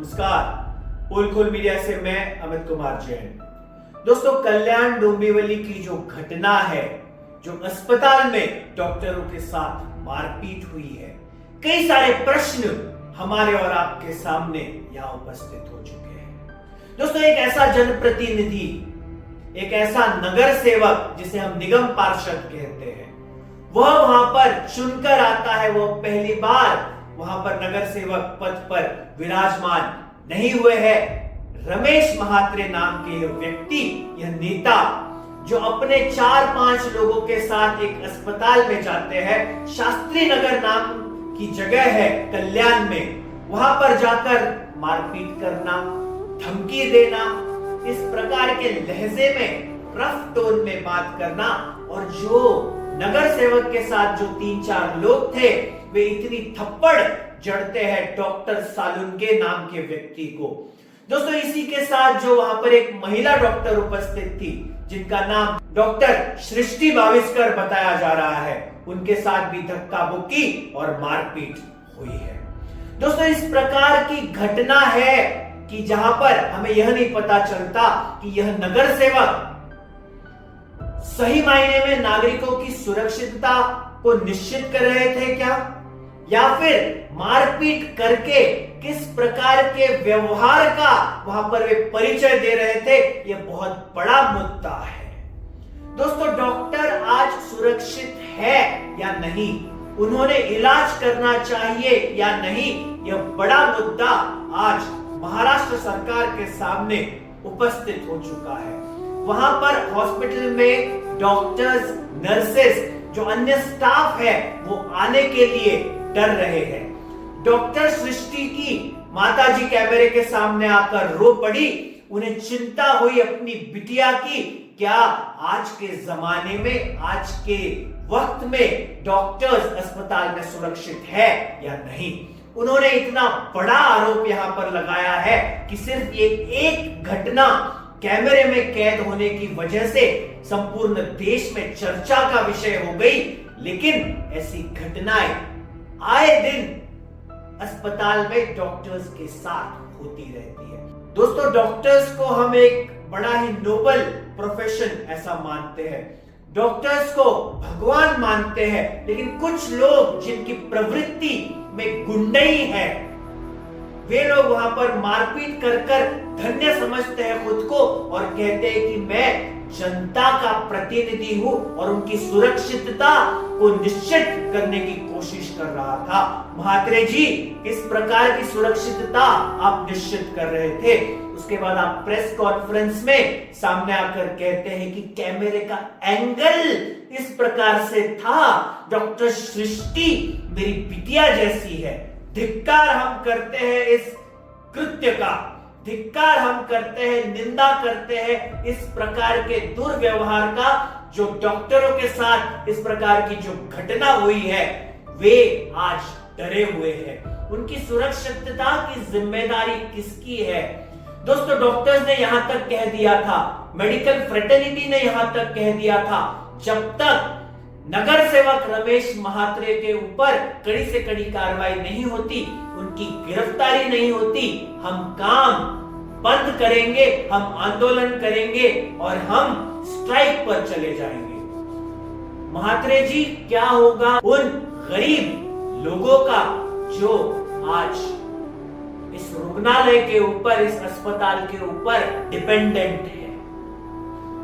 नमस्कार, पोलखोल मीडिया से मैं अमित कुमार जैन। दोस्तों, कल्याण डोंबिवली की जो घटना है, जो अस्पताल में डॉक्टरों के साथ मारपीट हुई है, कई सारे प्रश्न हमारे और आपके सामने यहां उपस्थित हो चुके हैं। दोस्तों, एक ऐसा जनप्रतिनिधि, एक ऐसा नगर सेवक जिसे हम निगम पार्षद कहते हैं, वह वहां पर चुनकर आता है। वो पहली बार वहां पर नगर सेवक पद पर विराजमान नहीं हुए हैं। रमेश महात्रे नाम के यह व्यक्ति, यह नेता, जो अपने 4-5 लोगों के साथ एक अस्पताल में जाते हैं, शास्त्री नगर नाम की जगह है कल्याण में, वहां पर जाकर मारपीट करना, धमकी देना, इस प्रकार के लहजे में, रफ टोन में बात करना, और जो नगर सेवक के साथ जो 3-4 लोग थे, वे इतनी थप्पड़ जड़ते हैं डॉक्टर सालुंके नाम के व्यक्ति को। दोस्तों, इसी के साथ जो वहां पर एक महिला डॉक्टर उपस्थित थी, जिनका नाम डॉक्टर सृष्टि बाविस्कर बताया जा रहा है, उनके साथ भी धक्का मुक्की और मारपीट हुई है। दोस्तों, इस प्रकार की घटना है कि जहां पर हमें यह नहीं पता चलता कि यह नगर सेवक सही मायने में नागरिकों की सुरक्षितता को निश्चित कर रहे थे क्या, या फिर मारपीट करके किस प्रकार के व्यवहार का वहां पर वे परिचय दे रहे थे, यह बहुत बड़ा मुद्दा है। दोस्तों, डॉक्टर आज सुरक्षित है या नहीं, उन्होंने इलाज करना चाहिए या नहीं, यह बड़ा मुद्दा आज महाराष्ट्र सरकार के सामने उपस्थित हो चुका है। वहां पर हॉस्पिटल में डॉक्टर्स, नर्सेस, जो अन्य स्टाफ है, वो आने के लिए डर रहे हैं। डॉक्टर सृष्टि की माताजी कैमरे के सामने आकर रो पड़ी। उन्हें चिंता हुई अपनी बिटिया की, क्या आज के जमाने में, आज के वक्त में डॉक्टर्स अस्पताल में सुरक्षित है या नहीं। उन्होंने इतना बड़ा आरोप यहां पर लगाया है कि सिर्फ ये एक घटना कैमरे में कैद होने की वजह से संपूर्ण देश में चर्चा का विषय हो गई। लेकिन ऐसी घटनाएं आए दिन अस्पताल में डॉक्टर्स के साथ होती रहती है। दोस्तों, डॉक्टर्स को हम एक बड़ा ही नोबल प्रोफेशन ऐसा मानते हैं, डॉक्टर्स को भगवान मानते हैं, लेकिन कुछ लोग जिनकी प्रवृत्ति में गुंडई है, वे लोग वहां पर मारपीट कर कर धन्य समझते हैं खुद को और कहते हैं कि मैं जनता का प्रतिनिधि हूं और उनकी सुरक्षितता को निश्चित करने की कोशिश कर रहा था। महात्रे जी, किस प्रकार की सुरक्षितता आप निश्चित कर रहे थे? उसके बाद आप प्रेस कॉन्फ्रेंस में सामने आकर कहते हैं कि कैमरे का एंगल इस प्रकार से था, डॉक्टर सृष्टि मेरी बिटिया जैसी है। धिक्कार हम करते हैं इस कृत्य का, धिक्कार हम करते हैं, निंदा करते हैं इस प्रकार के दुर्व्यवहार का, जो डॉक्टरों के साथ इस प्रकार की जो घटना हुई है, वे आज डरे हुए हैं। उनकी सुरक्षितता की जिम्मेदारी किसकी है? दोस्तों, डॉक्टर्स ने यहां तक कह दिया था, मेडिकल फ्रेटर्निटी ने यहां तक कह दिया था, जब तक नगर सेवक रमेश महात्रे के ऊपर कड़ी से कड़ी कार्रवाई नहीं होती, उनकी गिरफ्तारी नहीं होती, हम काम बंद करेंगे, हम आंदोलन करेंगे और हम स्ट्राइक पर चले जाएंगे। महात्रे जी, क्या होगा उन गरीब लोगों का जो आज इस रुग्णालय के ऊपर, इस अस्पताल के ऊपर डिपेंडेंट है?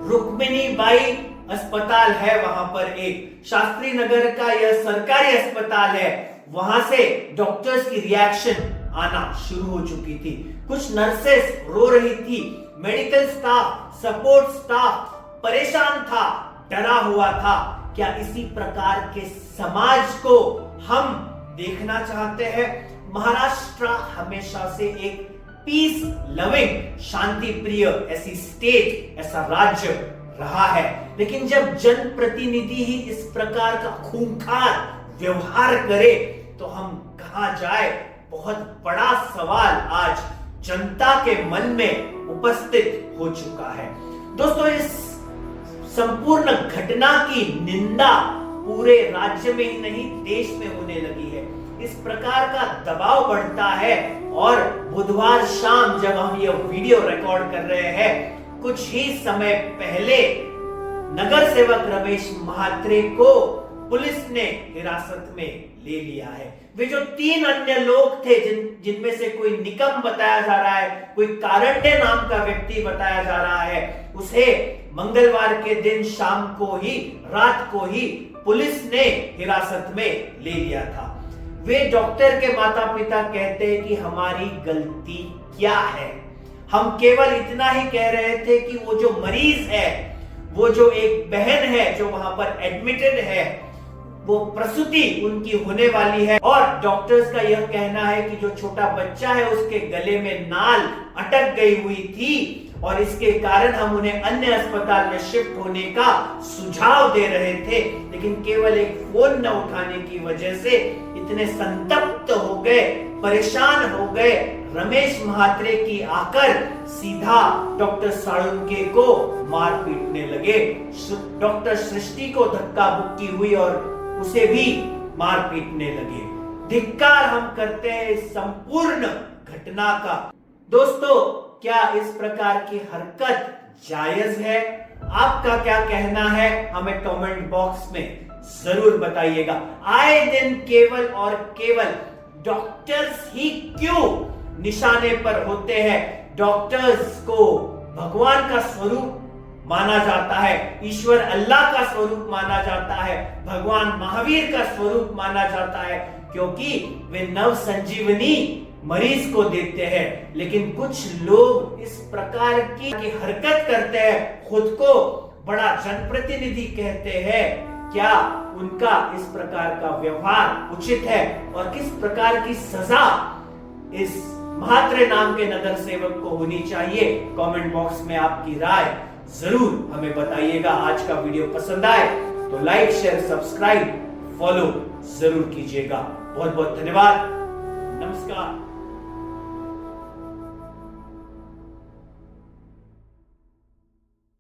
रुक्मिणी बाई अस्पताल है, वहां पर एक शास्त्री नगर का यह सरकारी अस्पताल है, वहां से डॉक्टर्स की रिएक्शन आना शुरू हो चुकी थी। कुछ नर्सेस रो रही थी, मेडिकल स्टाफ, सपोर्ट स्टाफ परेशान था, डरा हुआ था। क्या इसी प्रकार के समाज को हम देखना चाहते हैं? महाराष्ट्र हमेशा से एक पीस लविंग, शांति प्रिय ऐसी स्टेट, ऐसा राज्य रहा है, लेकिन जब जनप्रतिनिधि ही इस प्रकार का खूंखार व्यवहार करे तो हम कहां जाए? बहुत बड़ा सवाल आज जनता के मन में उपस्थित हो चुका है। दोस्तों, इस संपूर्ण घटना की निंदा पूरे राज्य में ही नहीं, देश में होने लगी है। इस प्रकार का दबाव बढ़ता है और बुधवार शाम जब हम ये वीडियो रिकॉर्ड कर रहे हैं, कुछ ही समय पहले नगर सेवक रमेश म्हात्रे को पुलिस ने हिरासत में ले लिया है। वे जो 3 अन्य लोग थे जिनमें से कोई निकम बताया जा रहा है, कोई कारंडे नाम का व्यक्ति बताया जा रहा है, उसे मंगलवार के दिन शाम को ही, रात को ही पुलिस ने हिरासत में ले लिया था। वे डॉक्टर के माता पिता कहते हैं कि हमारी गलती क्या है, हम केवल इतना ही कह रहे थे कि वो जो मरीज है, वो जो एक बहन है जो वहां पर एडमिटेड है, वो प्रसूति उनकी होने वाली है और डॉक्टर्स का यह कहना है कि जो छोटा बच्चा है उसके गले में नाल अटक गई हुई थी और इसके कारण हम उन्हें अन्य अस्पताल में शिफ्ट होने का सुझाव दे रहे थे, लेकिन केवल एक फोन न उठाने की वजह से इतने संतप्त हो गए, परेशान हो गए रमेश म्हात्रे की आकर सीधा डॉक्टर साळुंके को मार पीटने लगे। डॉक्टर सृष्टि को धक्का मुक्की हुई और उसे भी मार पीटने लगे। धिक्कार हम करते हैं इस संपूर्ण घटना का। दोस्तों, क्या इस प्रकार की हरकत जायज है? आपका क्या कहना है हमें कमेंट बॉक्स में जरूर बताइएगा। आए दिन केवल और केवल डॉक्टर्स ही क्यों निशाने पर होते हैं? डॉक्टर्स को भगवान का स्वरूप माना जाता है, ईश्वर अल्लाह का स्वरूप माना जाता है, भगवान महावीर का स्वरूप माना जाता है, क्योंकि वे नव संजीवनी मरीज को देते हैं। लेकिन कुछ लोग इस प्रकार की हरकत करते हैं, खुद को बड़ा जनप्रतिनिधि कहते हैं। क्या उनका इस प्रकार का व्यवहार उचित है और किस प्रकार की सजा इस म्हात्रे नाम के नगर सेवक को होनी चाहिए? कमेंट बॉक्स में आपकी राय जरूर हमें बताइएगा। आज का वीडियो पसंद आए तो लाइक, शेयर, सब्सक्राइब, फॉलो जरूर कीजिएगा। बहुत बहुत धन्यवाद। नमस्कार।